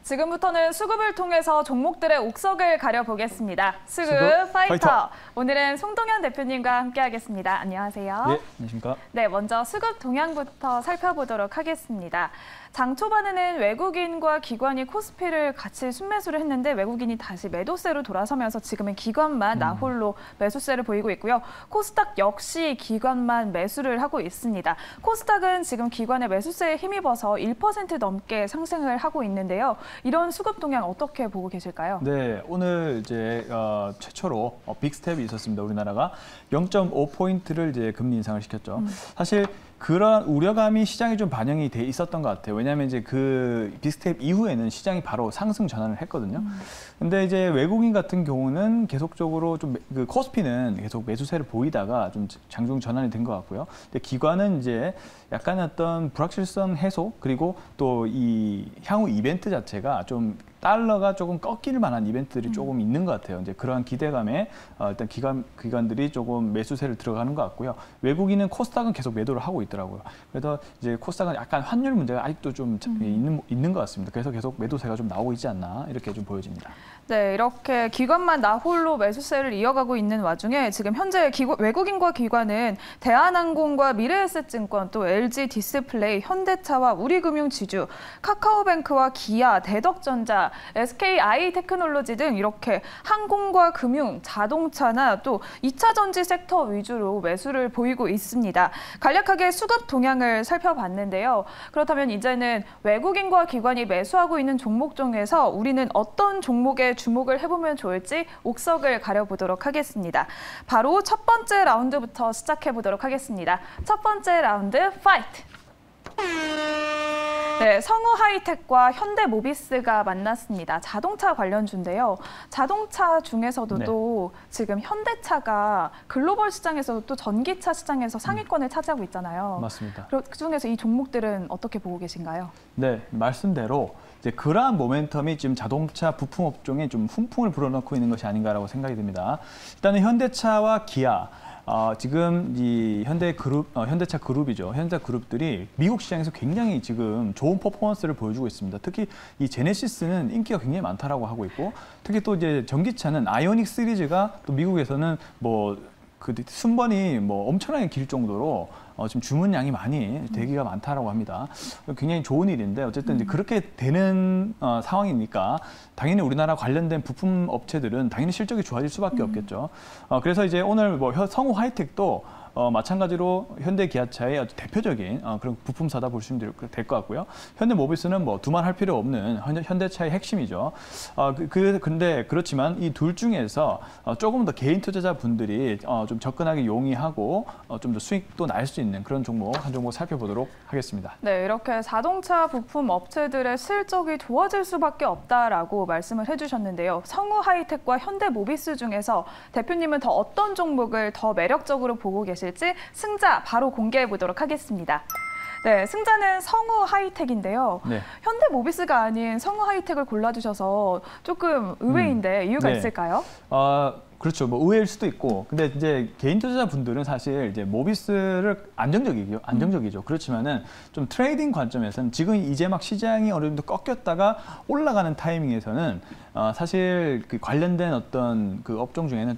지금부터는 수급을 통해서 종목들의 옥석을 가려보겠습니다. 수급 파이터. 오늘은 송동현 대표님과 함께하겠습니다. 안녕하세요. 네, 안녕하십니까. 네, 먼저 수급 동향부터 살펴보도록 하겠습니다. 장 초반에는 외국인과 기관이 코스피를 같이 순매수를 했는데 외국인이 다시 매도세로 돌아서면서 지금은 기관만 나홀로 매수세를 보이고 있고요. 코스닥 역시 기관만 매수를 하고 있습니다. 코스닥은 지금 기관의 매수세에 힘입어서 1% 넘게 상승을 하고 있는데요. 이런 수급 동향 어떻게 보고 계실까요? 네, 오늘 이제 최초로 빅스텝이 있었습니다. 우리나라가 0.5포인트를 이제 금리 인상을 시켰죠. 사실 그런 우려감이 시장에 좀 반영이 돼 있었던 것 같아요. 왜냐하면 이제 그 빅스텝 이후에는 시장이 바로 상승 전환을 했거든요. 근데 이제 외국인 같은 경우는 계속적으로 좀 그 코스피는 계속 매수세를 보이다가 좀 장중 전환이 된 것 같고요. 근데 기관은 이제 약간 어떤 불확실성 해소 그리고 또 이 향후 이벤트 자체가 좀 달러가 조금 꺾일 만한 이벤트들이 조금 있는 것 같아요. 이제 그러한 기대감에 일단 기관들이 조금 매수세를 들어가는 것 같고요. 외국인은 코스닥은 계속 매도를 하고 있더라고요. 그래서 이제 코스닥은 약간 환율 문제가 아직도 좀 있는 것 같습니다. 그래서 계속 매도세가 좀 나오고 있지 않나 이렇게 좀 보여집니다. 네, 이렇게 기관만 나홀로 매수세를 이어가고 있는 와중에 지금 현재 외국인과 기관은 대한항공과 미래에셋증권, 또 LG 디스플레이, 현대차와 우리금융지주, 카카오뱅크와 기아, 대덕전자, SKI 테크놀로지 등 이렇게 항공과 금융, 자동차나 또 2차 전지 섹터 위주로 매수를 보이고 있습니다. 간략하게 수급 동향을 살펴봤는데요. 그렇다면 이제는 외국인과 기관이 매수하고 있는 종목 중에서 우리는 어떤 종목에 주목을 해보면 좋을지 옥석을 가려보도록 하겠습니다. 바로 첫 번째 라운드부터 시작해보도록 하겠습니다. 첫 번째 라운드 파이트! 네, 성우하이텍과 현대모비스가 만났습니다. 자동차 관련주인데요. 자동차 중에서도 또 지금 현대차가 글로벌 시장에서도 또 전기차 시장에서 상위권을 차지하고 있잖아요. 맞습니다. 그중에서 이 종목들은 어떻게 보고 계신가요? 네, 말씀대로 이제 그러한 모멘텀이 지금 자동차 부품 업종에 좀 훈풍을 불어넣고 있는 것이 아닌가라고 생각이 듭니다. 일단은 현대차와 기아. 지금 이 현대차 그룹이죠. 현대차 그룹들이 미국 시장에서 굉장히 지금 좋은 퍼포먼스를 보여주고 있습니다. 특히 이 제네시스는 인기가 굉장히 많다라고 하고 있고, 특히 또 이제 전기차는 아이오닉 시리즈가 또 미국에서는 뭐 그 순번이 뭐 엄청나게 길 정도로 지금 주문량이 많이 대기가 많다라고 합니다. 굉장히 좋은 일인데 어쨌든 이제 그렇게 되는 상황이니까 당연히 우리나라 관련된 부품 업체들은 당연히 실적이 좋아질 수밖에 없겠죠. 그래서 이제 오늘 뭐 성우하이텍도 마찬가지로 현대 기아차의 아주 대표적인 그런 부품사다 보시면 될 것 같고요. 현대모비스는 뭐 두말할 필요 없는 현대차의 핵심이죠. 근데 그렇지만 이 둘 중에서 조금 더 개인 투자자분들이 좀 접근하기 용이하고 좀 더 수익도 날 수 있는 그런 종목 한 종목 살펴보도록 하겠습니다. 네, 이렇게 자동차 부품 업체들의 실적이 좋아질 수밖에 없다라고 말씀을 해주셨는데요. 성우하이텍과 현대모비스 중에서 대표님은 더 어떤 종목을 더 매력적으로 보고 계실지 승자 바로 공개해 보도록 하겠습니다. 네, 승자는 성우하이텍인데요. 네. 현대모비스가 아닌 성우하이텍을 골라주셔서 조금 의외인데 이유가 있을까요? 그렇죠. 뭐 의외일 수도 있고, 근데 이제 개인 투자자분들은 사실 이제 모비스를 안정적이죠. 그렇지만은 좀 트레이딩 관점에서는 지금 이제 막 시장이 어느 정도 꺾였다가 올라가는 타이밍에서는 사실 그 관련된 어떤 그 업종 중에는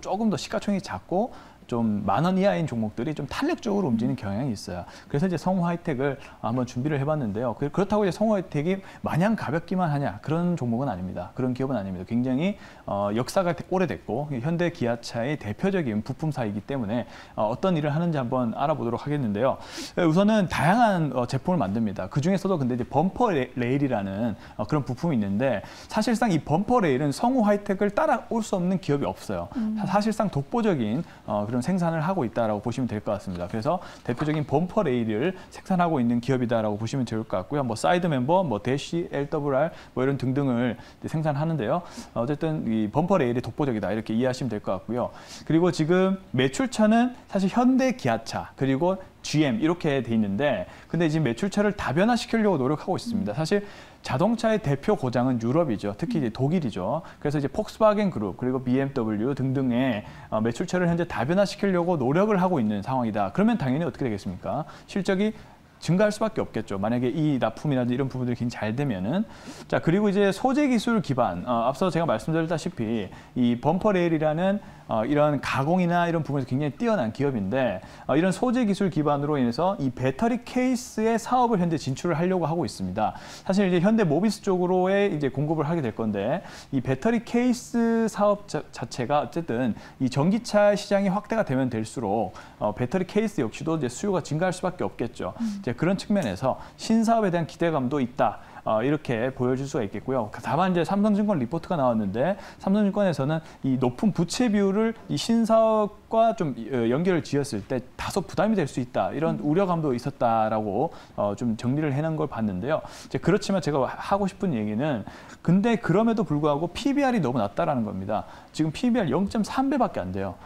조금 더 시가총액이 작고 좀 10,000원 이하인 종목들이 좀 탄력적으로 움직이는 경향이 있어요. 그래서 이제 성우하이텍을 한번 준비를 해봤는데요. 그렇다고 이제 성우하이텍이 마냥 가볍기만 하냐 그런 종목은 아닙니다. 그런 기업은 아닙니다. 굉장히 역사가 오래됐고 현대 기아차의 대표적인 부품사이기 때문에 어떤 일을 하는지 한번 알아보도록 하겠는데요. 우선은 다양한 제품을 만듭니다. 그 중에서도 근데 이제 범퍼 레일이라는 그런 부품이 있는데 사실상 이 범퍼 레일은 성우하이텍을 따라올 수 없는 기업이 없어요. 사실상 독보적인 그런 생산을 하고 있다라고 보시면 될 것 같습니다. 그래서 대표적인 범퍼 레일을 생산하고 있는 기업이다라고 보시면 좋을 것 같고요. 뭐 사이드 멤버, 뭐 대시, LWR 뭐 이런 등등을 생산하는데요. 어쨌든 이 범퍼 레일이 독보적이다 이렇게 이해하시면 될 것 같고요. 그리고 지금 매출처는 사실 현대 기아차 그리고 GM 이렇게 돼 있는데 근데 지금 매출처를 다변화시키려고 노력하고 있습니다. 사실 자동차의 대표 고장은 유럽이죠. 특히 이제 독일이죠. 그래서 이제 폭스바겐 그룹 그리고 BMW 등등의 매출처를 현재 다변화시키려고 노력을 하고 있는 상황이다. 그러면 당연히 어떻게 되겠습니까? 실적이 증가할 수밖에 없겠죠. 만약에 이 납품이라든지 이런 부분들이 굉장히 잘 되면은. 자, 그리고 이제 소재 기술 기반, 앞서 제가 말씀드렸다시피 이 범퍼 레일이라는 이런 가공이나 이런 부분에서 굉장히 뛰어난 기업인데 이런 소재 기술 기반으로 인해서 이 배터리 케이스의 사업을 현재 진출을 하려고 하고 있습니다. 사실 이제 현대 모비스 쪽으로의 이제 공급을 하게 될 건데 이 배터리 케이스 사업 자체가 어쨌든 이 전기차 시장이 확대가 되면 될수록 배터리 케이스 역시도 이제 수요가 증가할 수밖에 없겠죠. 이제 그런 측면에서 신사업에 대한 기대감도 있다. 이렇게 보여줄 수가 있겠고요. 다만 이제 삼성증권 리포트가 나왔는데 삼성증권에서는 이 높은 부채 비율을 이 신사업과 좀 연결을 지었을 때 다소 부담이 될 수 있다. 이런 우려감도 있었다라고 좀 정리를 해놓은 걸 봤는데요. 이제 그렇지만 제가 하고 싶은 얘기는 근데 그럼에도 불구하고 PBR이 너무 낮다라는 겁니다. 지금 PBR 0.3배밖에 안 돼요.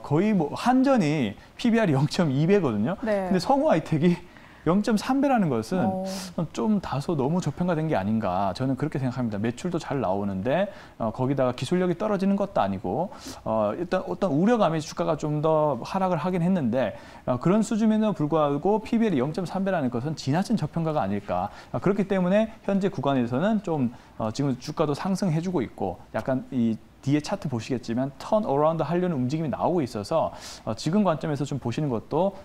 거의 뭐 한전이 PBR이 0.2배거든요. 네. 근데 성우 하이텍이 0.3배라는 것은 좀 다소 너무 저평가된 게 아닌가 저는 그렇게 생각합니다. 매출도 잘 나오는데 거기다가 기술력이 떨어지는 것도 아니고 일단 어떤 우려감에 주가가 좀 더 하락을 하긴 했는데 그런 수준에도 불구하고 PBR이 0.3배라는 것은 지나친 저평가가 아닐까. 그렇기 때문에 현재 구간에서는 좀 지금 주가도 상승해주고 있고 약간 이 뒤에 차트 보시겠지만 턴 어라운드 하려는 움직임이 나오고 있어서 지금 관점에서 좀 보시는 것도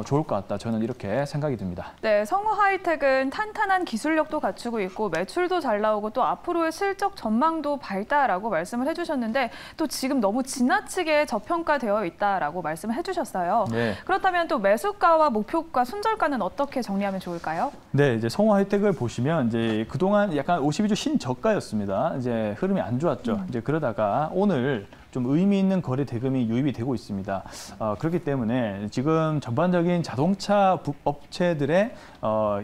좋을 것 같다. 저는 이렇게 생각이 듭니다. 네, 성우 하이텍은 탄탄한 기술력도 갖추고 있고 매출도 잘 나오고 또 앞으로의 실적 전망도 밝다라고 말씀을 해주셨는데 또 지금 너무 지나치게 저평가되어 있다라고 말씀을 해주셨어요. 네. 그렇다면 또 매수가와 목표가, 손절가는 어떻게 정리하면 좋을까요? 네, 이제 성우 하이텍을 보시면 이제 그동안 약간 52주 신저가였습니다. 이제 흐름이 안 좋았죠. 이제 그러다가 오늘 좀 의미 있는 거래 대금이 유입이 되고 있습니다. 그렇기 때문에 지금 전반적인 자동차 업체들의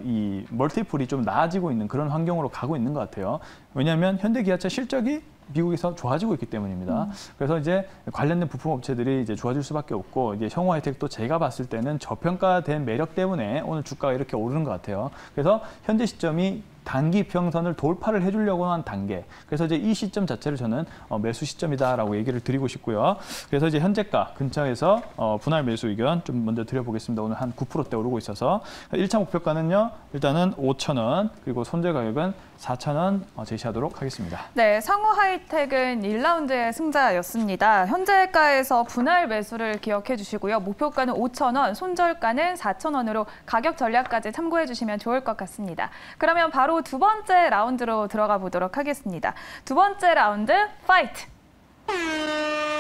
이 멀티플이 좀 나아지고 있는 그런 환경으로 가고 있는 것 같아요. 왜냐하면 현대기아차 실적이 미국에서 좋아지고 있기 때문입니다. 그래서 이제 관련된 부품 업체들이 이제 좋아질 수밖에 없고 이제 성우 하이텍도 제가 봤을 때는 저평가된 매력 때문에 오늘 주가가 이렇게 오르는 것 같아요. 그래서 현재 시점이 단기 평선을 돌파를 해주려고 한 단계. 그래서 이제 이 시점 자체를 저는 매수 시점이다라고 얘기를 드리고 싶고요. 그래서 이제 현재가 근처에서 분할 매수 의견 좀 먼저 드려보겠습니다. 오늘 한 9%대 오르고 있어서 1차 목표가는요. 일단은 5,000원 그리고 손절 가격은 4,000원 제시하도록 하겠습니다. 네, 성우 하이텍은 1라운드의 승자였습니다. 현재가에서 분할 매수를 기억해 주시고요. 목표가는 5,000원, 손절가는 4,000원으로 가격 전략까지 참고해 주시면 좋을 것 같습니다. 그러면 바로 두 번째 라운드로 들어가 보도록 하겠습니다. 두 번째 라운드, 파이트!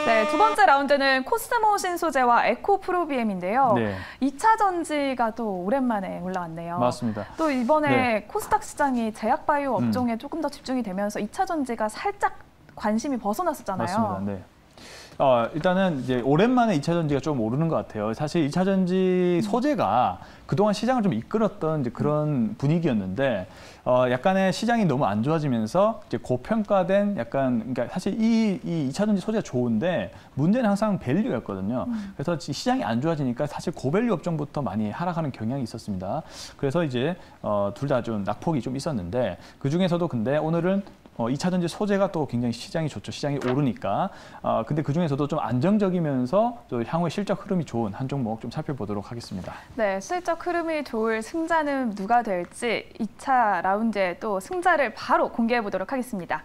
네, 두 번째 라운드는 코스모 신소재와 에코프로비엠인데요. 네. 2차 전지가 또 오랜만에 올라왔네요. 맞습니다. 또 이번에 네. 코스닥 시장이 제약바이오 업종에 조금 더 집중이 되면서 2차 전지가 살짝 관심이 벗어났었잖아요. 맞습니다. 네. 일단은 이제 오랜만에 2차 전지가 좀 오르는 것 같아요. 사실 2차 전지 소재가 그동안 시장을 좀 이끌었던 이제 그런 분위기였는데 약간의 시장이 너무 안 좋아지면서 이제 고평가된 약간 그러니까 사실 이 2차 전지 소재가 좋은데 문제는 항상 밸류였거든요. 그래서 시장이 안 좋아지니까 사실 고밸류 업종부터 많이 하락하는 경향이 있었습니다. 그래서 이제 둘 다 좀 낙폭이 좀 있었는데 그 중에서도 근데 오늘은 2차 전지 소재가 또 굉장히 시장이 좋죠. 시장이 오르니까. 근데 그 중에서도 좀 안정적이면서 또 향후에 실적 흐름이 좋은 한 종목 좀 살펴보도록 하겠습니다. 네, 실적 흐름이 좋을 승자는 누가 될지 2차 라운드에 또 승자를 바로 공개해 보도록 하겠습니다.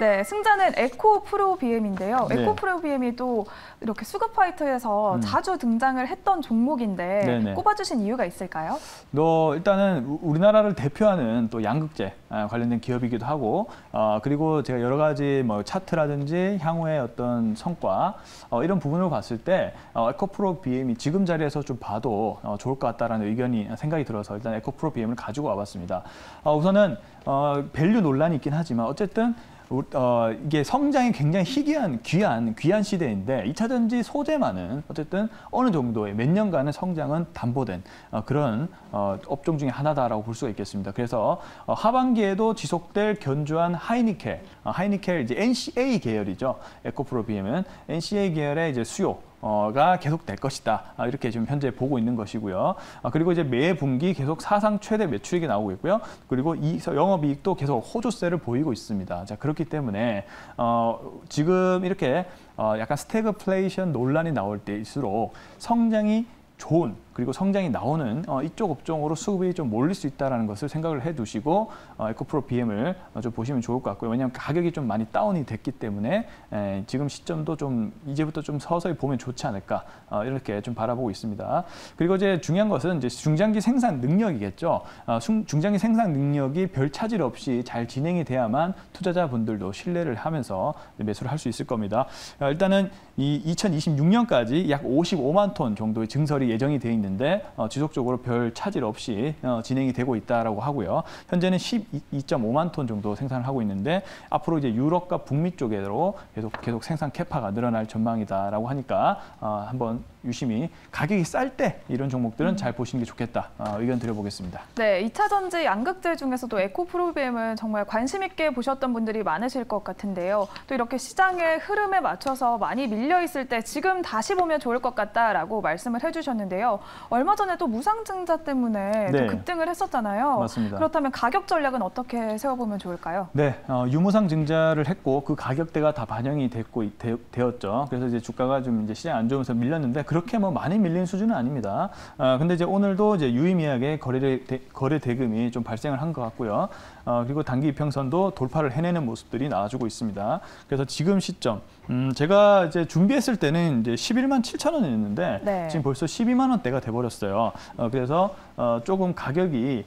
네, 승자는 에코프로비엠인데요. 네. 에코프로비엠이 또 이렇게 수급파이터에서 자주 등장을 했던 종목인데 네네. 꼽아주신 이유가 있을까요? 일단은 우리나라를 대표하는 또 양극재 관련된 기업이기도 하고 그리고 제가 여러 가지 뭐 차트라든지 향후의 어떤 성과 이런 부분을 봤을 때 에코프로 BM이 지금 자리에서 좀 봐도 좋을 것 같다라는 생각이 들어서 일단 에코프로 BM을 가지고 와봤습니다. 우선은 밸류 논란이 있긴 하지만 어쨌든 이게 성장이 굉장히 희귀한 귀한 시대인데 2차 전지 소재만은 어쨌든 어느 정도의 몇 년간의 성장은 담보된 그런 업종 중에 하나다라고 볼 수가 있겠습니다. 그래서 하반기에도 지속될 견조한 하이니켈 이제 NCA 계열이죠. 에코프로 BM은 NCA 계열의 이제 수요가 계속될 것이다. 이렇게 지금 현재 보고 있는 것이고요. 그리고 이제 매 분기 계속 사상 최대 매출액이 나오고 있고요. 그리고 영업이익도 계속 호조세를 보이고 있습니다. 자, 그렇기 때문에 지금 이렇게 약간 스태그플레이션 논란이 나올 때일수록 성장이 좋은 그리고 성장이 나오는 이쪽 업종으로 수급이 좀 몰릴 수 있다는 것을 생각을 해두시고 에코프로 BM을 좀 보시면 좋을 것 같고요. 왜냐하면 가격이 좀 많이 다운이 됐기 때문에 지금 시점도 좀 이제부터 좀 서서히 보면 좋지 않을까 이렇게 좀 바라보고 있습니다. 그리고 이제 중요한 것은 이제 중장기 생산 능력이겠죠. 중장기 생산 능력이 별 차질 없이 잘 진행이 돼야만 투자자분들도 신뢰를 하면서 매수를 할 수 있을 겁니다. 일단은 이 2026년까지 약 55만 톤 정도의 증설이 예정이 되어 있는데 지속적으로 별 차질 없이 진행이 되고 있다라고 하고요. 현재는 12.5만 톤 정도 생산을 하고 있는데 앞으로 이제 유럽과 북미 쪽으로 계속 생산 캐파가 늘어날 전망이다라고 하니까 한번 유심히 가격이 쌀 때 이런 종목들은 잘 보시는 게 좋겠다 의견 드려보겠습니다. 네, 2차 전지 양극재 중에서도 에코프로비엠은 정말 관심 있게 보셨던 분들이 많으실 것 같은데요. 또 이렇게 시장의 흐름에 맞춰서 많이 밀려 있을 때 지금 다시 보면 좋을 것 같다라고 말씀을 해주셨는데요. 얼마 전에 또 무상증자 때문에 네. 또 급등을 했었잖아요. 맞습니다. 그렇다면 가격 전략은 어떻게 세워보면 좋을까요? 네, 유무상 증자를 했고 그 가격대가 다 반영이 되었죠. 그래서 이제 주가가 좀 이제 시장 안 좋으면서 밀렸는데 그렇게 뭐 많이 밀린 수준은 아닙니다. 근데 이제 오늘도 이제 유의미하게 거래 대금이 좀 발생을 한 것 같고요. 그리고 단기 이평선도 돌파를 해내는 모습들이 나와주고 있습니다. 그래서 지금 시점 제가 이제 준비했을 때는 이제 11만 7천 원이었는데 네. 지금 벌써 12만 원대가 돼버렸어요. 그래서 조금 가격이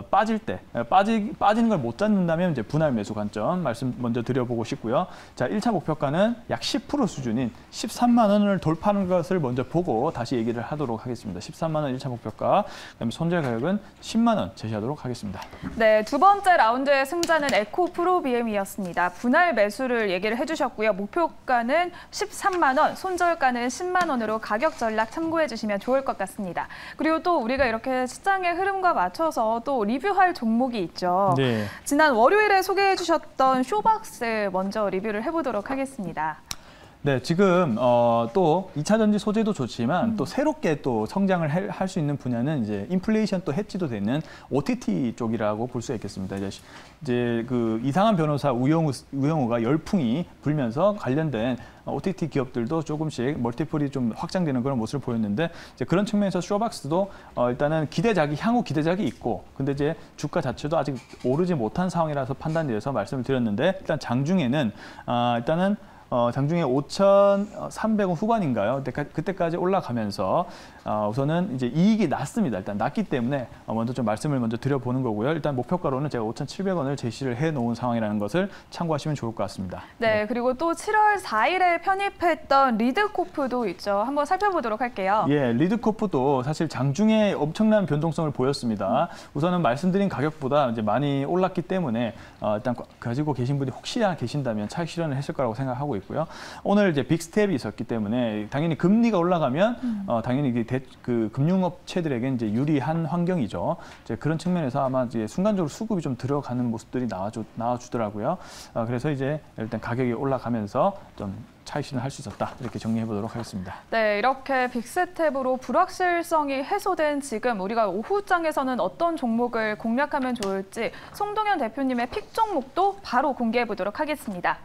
빠질 때 빠지는 걸 못 잡는다면 이제 분할 매수 관점 말씀 먼저 드려보고 싶고요. 자, 1차 목표가는 약 10% 수준인 13만 원을 돌파하는 것을 먼저 보고 다시 얘기를 하도록 하겠습니다. 13만 원 1차 목표가, 그다음에 손절 가격은 10만 원 제시하도록 하겠습니다. 네, 두 번째 라운드의 승자는 에코프로비엠이었습니다. 분할 매수를 얘기를 해주셨고요. 목표가는 13만 원, 손절가는 10만 원으로 가격 전략 참고해 주시면 좋을 것 같습니다. 그리고 또 우리가 이렇게 시장의 흐름과 맞춰서 또 리뷰할 종목이 있죠. 네. 지난 월요일에 소개해 주셨던 쇼박스 먼저 리뷰를 해보도록 하겠습니다. 네, 지금 또 2차 전지 소재도 좋지만 또 새롭게 또 성장을 할 수 있는 분야는 이제 인플레이션 또 해지도 되는 OTT 쪽이라고 볼 수 있겠습니다. 이제 그 이상한 변호사 우영우가 열풍이 불면서 관련된 OTT 기업들도 조금씩 멀티플이 좀 확장되는 그런 모습을 보였는데 이제 그런 측면에서 쇼박스도 일단은 향후 기대작이 있고 근데 이제 주가 자체도 아직 오르지 못한 상황이라서 판단돼서 말씀을 드렸는데 일단 장중에는 일단은 장중에 5,300원 후반인가요? 그때까지 올라가면서 우선은 이제 이익이 났습니다. 일단 났기 때문에 먼저 좀 말씀을 먼저 드려보는 거고요. 일단 목표가로는 제가 5,700원을 제시를 해놓은 상황이라는 것을 참고하시면 좋을 것 같습니다. 네, 그리고 또 7월 4일에 편입했던 리드코프도 있죠. 한번 살펴보도록 할게요. 예, 리드코프도 사실 장중에 엄청난 변동성을 보였습니다. 우선은 말씀드린 가격보다 이제 많이 올랐기 때문에 일단 가지고 계신 분이 혹시나 계신다면 차익 실현을 했을 거라고 생각하고 있고요. 오늘 이제 빅스텝이 있었기 때문에 당연히 금리가 올라가면 당연히 그 금융업체들에게 이제 유리한 환경이죠. 이제 그런 측면에서 아마 이제 순간적으로 수급이 좀 들어가는 모습들이 나와주더라고요. 그래서 이제 일단 가격이 올라가면서 좀 차익 실현을 할 수 있었다. 이렇게 정리해 보도록 하겠습니다. 네, 이렇게 빅스텝으로 불확실성이 해소된 지금 우리가 오후장에서는 어떤 종목을 공략하면 좋을지 송동현 대표님의 픽 종목도 바로 공개해 보도록 하겠습니다.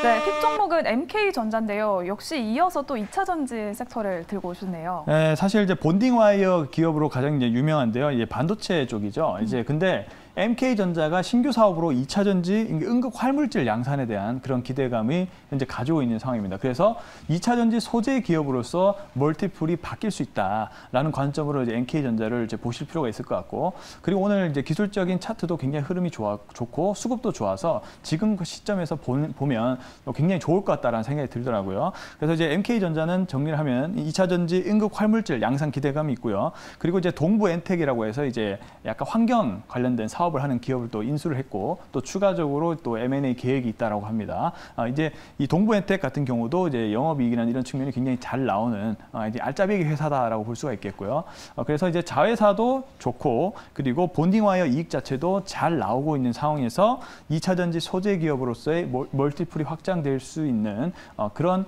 네, 픽 종목은 MK전자인데요. 역시 이어서 또 2차 전지 섹터를 들고 오셨네요. 네, 사실 이제 본딩 와이어 기업으로 가장 이제 유명한데요. 이제 반도체 쪽이죠. 이제 근데 MK전자가 신규 사업으로 2차 전지 응급 활물질 양산에 대한 그런 기대감이 현재 가지고 있는 상황입니다. 그래서 2차 전지 소재 기업으로서 멀티플이 바뀔 수 있다라는 관점으로 이제 MK전자를 이제 보실 필요가 있을 것 같고, 그리고 오늘 이제 기술적인 차트도 굉장히 흐름이 좋고 수급도 좋아서 지금 그 시점에서 보면 굉장히 좋을 것 같다라는 생각이 들더라고요. 그래서 이제 MK전자는 정리를 하면 2차 전지 응급 활물질 양산 기대감이 있고요. 그리고 이제 동부엔텍이라고 해서 이제 약간 환경 관련된 사업을 하는 기업을 또 인수를 했고 또 추가적으로 또 M&A 계획이 있다라고 합니다. 이제 이 동부엔텍 같은 경우도 이제 영업이익이나 이런 측면이 굉장히 잘 나오는 이제 알짜배기 회사다라고 볼 수가 있겠고요. 그래서 이제 자회사도 좋고 그리고 본딩와이어 이익 자체도 잘 나오고 있는 상황에서 2차 전지 소재 기업으로서의 멀티플이 확장될 수 있는 그런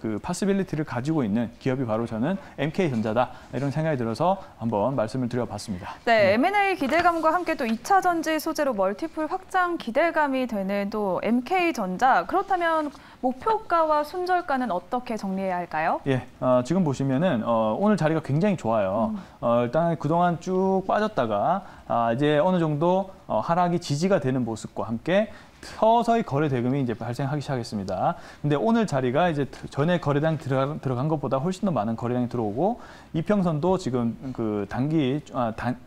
그 파시빌리티를 가지고 있는 기업이 바로 저는 MK전자다 이런 생각이 들어서 한번 말씀을 드려봤습니다. 네, M&A 기대감과 함께 또 2차 전지 소재로 멀티플 확장 기대감이 되는 또 MK전자. 그렇다면 목표가와 손절가는 어떻게 정리해야 할까요? 예, 지금 보시면은 오늘 자리가 굉장히 좋아요. 일단 그동안 쭉 빠졌다가 이제 어느 정도 하락이 지지가 되는 모습과 함께 서서히 거래 대금이 이제 발생하기 시작했습니다. 근데 오늘 자리가 이제 전에 거래량 들어간 것보다 훨씬 더 많은 거래량이 들어오고 이평선도 지금 그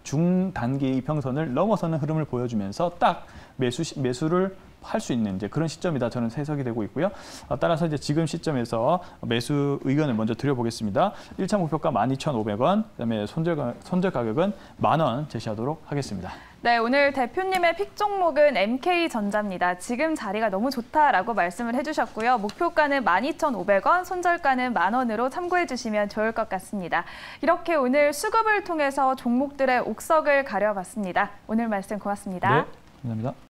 중단기 이평선을 넘어서는 흐름을 보여주면서 딱 매수를 할 수 있는 이제 그런 시점이다 저는 해석이 되고 있고요. 따라서 이제 지금 시점에서 매수 의견을 먼저 드려보겠습니다. 1차 목표가 12,500원, 그다음에 손절 가격은 10,000원 제시하도록 하겠습니다. 네, 오늘 대표님의 픽 종목은 MK전자입니다. 지금 자리가 너무 좋다라고 말씀을 해주셨고요. 목표가는 12,500원, 손절가는 10,000원으로 참고해 주시면 좋을 것 같습니다. 이렇게 오늘 수급을 통해서 종목들의 옥석을 가려봤습니다. 오늘 말씀 고맙습니다. 네, 감사합니다.